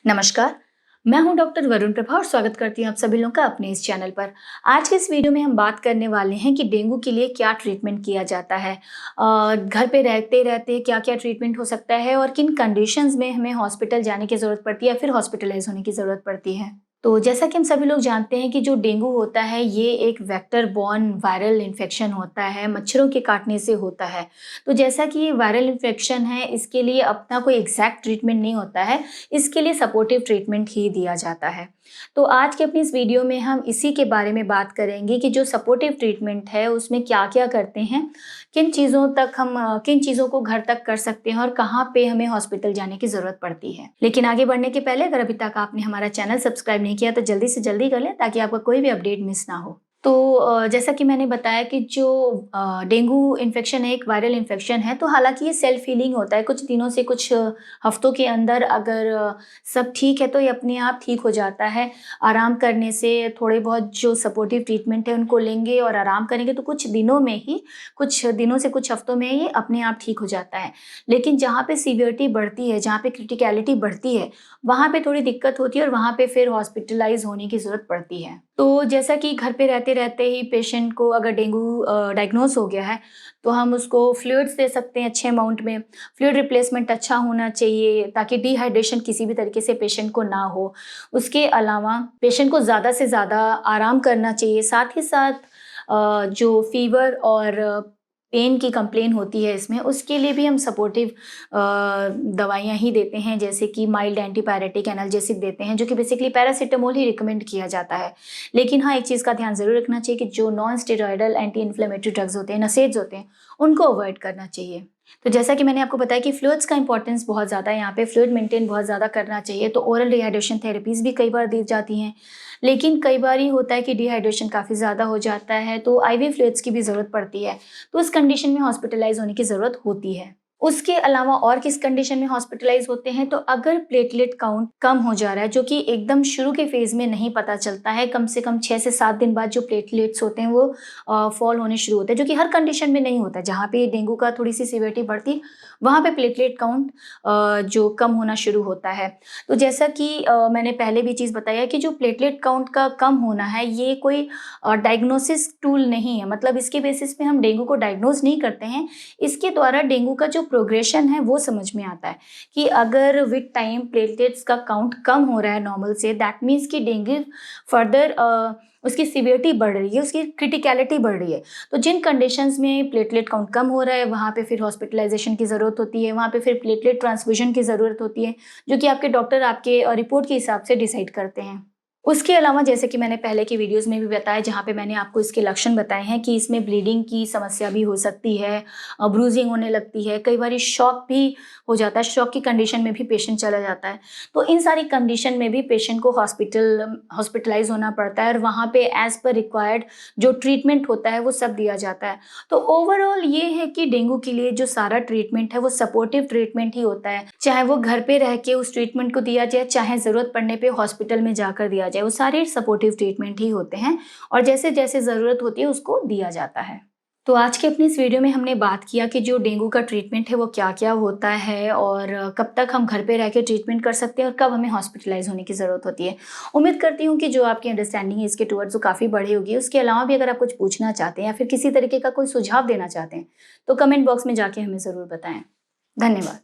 नमस्कार, मैं हूं डॉक्टर वरुण प्रभा और स्वागत करती हूं आप सभी लोगों का अपने इस चैनल पर। आज के इस वीडियो में हम बात करने वाले हैं कि डेंगू के लिए क्या ट्रीटमेंट किया जाता है। घर पे रहते रहते क्या-क्या ट्रीटमेंट हो सकता है और किन कंडीशंस में हमें हॉस्पिटल जाने की ज़रूरत पड़ती है या फिर हॉस्पिटलाइज़ होने की ज़रूरत पड़ती है। तो जैसा कि हम सभी लोग जानते हैं कि जो डेंगू होता है ये एक वेक्टर बॉर्न वायरल इन्फेक्शन होता है, मच्छरों के काटने से होता है। तो जैसा कि ये वायरल इन्फेक्शन है, इसके लिए अपना कोई एग्जैक्ट ट्रीटमेंट नहीं होता है, इसके लिए सपोर्टिव ट्रीटमेंट ही दिया जाता है। तो आज के अपनी इस वीडियो में हम इसी के बारे में बात करेंगे कि जो सपोर्टिव ट्रीटमेंट है उसमें क्या-क्या करते हैं, किन चीज़ों को घर तक कर सकते हैं और कहाँ पे हमें हॉस्पिटल जाने की ज़रूरत पड़ती है। लेकिन आगे बढ़ने के पहले अगर अभी तक आपने हमारा चैनल सब्सक्राइब नहीं किया तो जल्दी से जल्दी कर लें ताकि आपका कोई भी अपडेट मिस ना हो। तो जैसा कि मैंने बताया कि जो डेंगू इन्फेक्शन है, एक वायरल इन्फेक्शन है, तो हालाँकि ये सेल्फ हीलिंग होता है। कुछ दिनों से कुछ हफ्तों के अंदर अगर सब ठीक है तो ये अपने आप ठीक हो जाता है। आराम करने से थोड़े बहुत जो सपोर्टिव ट्रीटमेंट है उनको लेंगे और आराम करेंगे तो कुछ दिनों से कुछ हफ्तों में ये अपने आप ठीक हो जाता है। लेकिन जहाँ पे सीवियरिटी बढ़ती है, जहाँ पे क्रिटिकैलिटी बढ़ती है, वहाँ पे थोड़ी दिक्कत होती है और वहाँ पे फिर हॉस्पिटलाइज़ होने की ज़रूरत पड़ती है। तो जैसा कि घर पे रहते-रहते ही पेशेंट को अगर डेंगू डायग्नोज़ हो गया है, तो हम उसको फ्लूइड्स दे सकते हैं अच्छे अमाउंट में। फ्लूइड रिप्लेसमेंट अच्छा होना चाहिए ताकि डिहाइड्रेशन किसी भी तरीके से पेशेंट को ना हो। उसके अलावा पेशेंट को ज़्यादा से ज़्यादा आराम करना चाहिए। साथ ही साथ जो फ़ीवर और पेन की कंप्लेन होती है इसमें, उसके लिए भी हम सपोर्टिव दवाइयाँ ही देते हैं, जैसे कि माइल्ड एंटीपायरेटिक एनाल्जेसिक देते हैं, जो कि बेसिकली पैरासिटामोल ही रिकमेंड किया जाता है। लेकिन हाँ, एक चीज़ का ध्यान ज़रूर रखना चाहिए कि जो non steroidal anti inflammatory drugs होते हैं, नसेड्स होते हैं, उनको अवॉइड करना चाहिए। तो जैसा कि मैंने आपको बताया कि फ्लूइड्स का इंपॉर्टेंस बहुत ज़्यादा है, यहाँ पे फ्लूइड मेंटेन बहुत ज़्यादा करना चाहिए। तो ओरल डिहाइड्रेशन थेरेपीज़ भी कई बार दी जाती हैं। लेकिन कई बार ये होता है कि डिहाइड्रेशन काफ़ी ज़्यादा हो जाता है, तो आईवी फ्लूइड्स की भी ज़रूरत पड़ती है। तो उस कंडीशन में हॉस्पिटलाइज़ होने की ज़रूरत होती है। उसके अलावा और किस कंडीशन में हॉस्पिटलाइज़ होते हैं, तो अगर प्लेटलेट काउंट कम हो जा रहा है, जो कि एकदम शुरू के फ़ेज़ में नहीं पता चलता है, कम से कम 6 से 7 दिन बाद जो प्लेटलेट्स होते हैं वो फॉल होने शुरू होते हैं, जो कि हर कंडीशन में नहीं होता है। जहाँ पे डेंगू का थोड़ी-सी सीवियरिटी बढ़ती है, वहाँ पे प्लेटलेट काउंट जो कम होना शुरू होता है। तो जैसा कि मैंने पहले भी चीज़ बताया कि जो प्लेटलेट काउंट का कम होना है, ये कोई डायग्नोसिस टूल नहीं है। मतलब इसके बेसिस पे हम डेंगू को डायग्नोज़ नहीं करते हैं। इसके द्वारा डेंगू का जो प्रोग्रेशन है वो समझ में आता है कि अगर विद टाइम प्लेटलेट्स का काउंट कम हो रहा है नॉर्मल से, दैट मीन्स कि डेंगू फर्दर उसकी सीवियरिटी बढ़ रही है, उसकी क्रिटिकैलिटी बढ़ रही है। तो जिन कंडीशंस में प्लेटलेट काउंट कम हो रहा है, वहाँ पे फिर हॉस्पिटलाइजेशन की ज़रूरत होती है, वहाँ पे फिर प्लेटलेट ट्रांसफ्यूजन की ज़रूरत होती है, जो कि आपके डॉक्टर आपके रिपोर्ट के हिसाब से डिसाइड करते हैं। उसके अलावा जैसे कि मैंने पहले की वीडियोज़ में भी बताया, जहाँ पे मैंने आपको इसके लक्षण बताए हैं कि इसमें ब्लीडिंग की समस्या भी हो सकती है, ब्रूजिंग होने लगती है, कई बारी शॉक भी हो जाता है, शॉक की कंडीशन में भी पेशेंट चला जाता है। तो इन सारी कंडीशन में भी पेशेंट को हॉस्पिटलाइज़ होना पड़ता है और वहाँ पे एज़ पर रिक्वायर्ड जो ट्रीटमेंट होता है वो सब दिया जाता है। तो ओवरऑल ये है कि डेंगू के लिए जो सारा ट्रीटमेंट है वो सपोर्टिव ट्रीटमेंट ही होता है। चाहे वो घर पे रह के उस ट्रीटमेंट को दिया जाए, चाहे ज़रूरत पड़ने पे हॉस्पिटल में जाकर दिया जाए, वो सारे सपोर्टिव ट्रीटमेंट ही होते हैं और जैसे-जैसे ज़रूरत होती है उसको दिया जाता है। तो आज के अपनी इस वीडियो में हमने बात किया कि जो डेंगू का ट्रीटमेंट है वो क्या-क्या होता है और कब तक हम घर पे रह के ट्रीटमेंट कर सकते हैं और कब हमें हॉस्पिटलाइज़ होने की ज़रूरत होती है। उम्मीद करती हूँ कि जो आपकी अंडरस्टैंडिंग है इसके टुवर्ड्स वो काफ़ी बढ़ी होगी। उसके अलावा भी अगर आप कुछ पूछना चाहते हैं या फिर किसी तरीके का कोई सुझाव देना चाहते हैं, तो कमेंट बॉक्स में जाके हमें ज़रूर बताएँ। धन्यवाद।